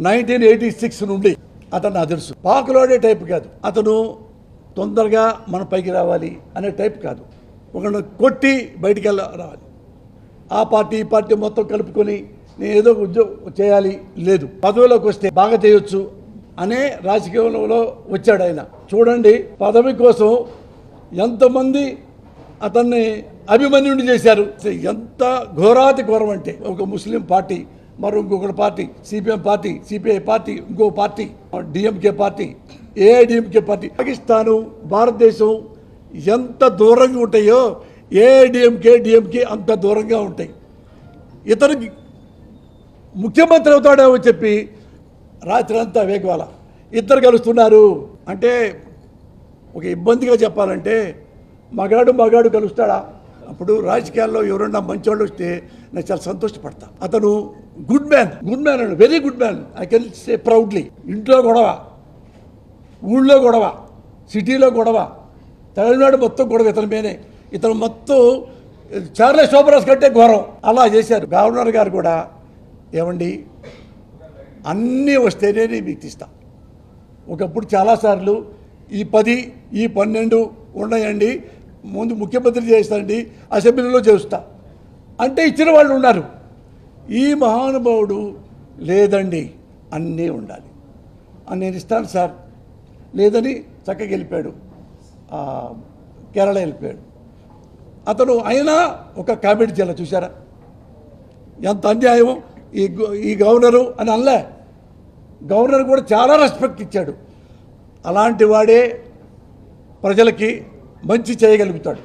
1986 నుండి అతను నాకు తెలుసు. పాకులాడే టైప్ కాదు అతను. తొందరగా మన పైకి రావాలి అనే టైప్ కాదు. ఒకరిని కొట్టి బయటికి రావాలి. ఆ పార్టీ ఈ పార్టీ మొత్తం కలుపుకొని నేను ఏదో ఉద్యోగం చేయాలి లేదు, పదవిలోకి వస్తే బాగా చేయొచ్చు అనే రాజకీయంలో వచ్చాడు ఆయన. చూడండి, పదవి కోసం ఎంతమంది అతన్ని అభిమన్యుడిని చేశారు. ఎంత ఘోరాతి ఘోరం అంటే, ఒక ముస్లిం పార్టీ, మరి ఇంకొక party, CPM party, CPI party, ఇంకో party, DMK party, AIADMK party. Pakistan భారతదేశం ఎంత దూరంగా ఉంటాయో ఏఐడిఎంకే డిఎంకే అంత దూరంగా ఉంటాయి. ఇతనికి ముఖ్యమంత్రి అవుతాడేమో చెప్పి రాత్రి అంతా వేగవాల ఇద్దరు కలుస్తున్నారు అంటే, ఒక ఇబ్బందిగా చెప్పాలంటే మగాడు కలుస్తాడా? అప్పుడు రాజకీయాల్లో ఎవరన్నా మంచివాళ్ళు వస్తే నేను చాలా సంతోషపడతా. అతను గుడ్ మ్యాన్ అండి, very good man. I can say proudly. ఇంట్లో గొడవ, ఊళ్ళో గొడవ, సిటీలో గొడవ, తమిళనాడు మొత్తం గొడవ ఇతని మీదే. ఇతను మొత్తం చార్లే శోభరాజ్ కంటే ఘోరం అలా చేశారు. గవర్నర్ గారు కూడా, ఏమండి అన్నీ వస్తేనే మీకు తీస్తా. ఒకప్పుడు చాలాసార్లు ఈ 10 ఈ 12 ఉన్నాయండి, ముందు ముఖ్యమంత్రి చేస్తానండి, అసెంబ్లీలో చేస్తా అంటే ఇచ్చిన వాళ్ళు ఉన్నారు. ఈ మహానుభావుడు లేదండి, అన్నీ ఉండాలి అని నేను ఇస్తాను సార్ లేదని చక్కగా వెళ్ళిపోయాడు, కేరళ వెళ్ళిపోయాడు. అతను అయినా ఒక కామెడీ చేయాలి. చూసారా ఎంత అన్యాయం ఈ గవర్నరు అని అనలే. గవర్నర్ కూడా చాలా రెస్పెక్ట్ ఇచ్చాడు. అలాంటి వాడే ప్రజలకి మంచి చేయగలుగుతాడు.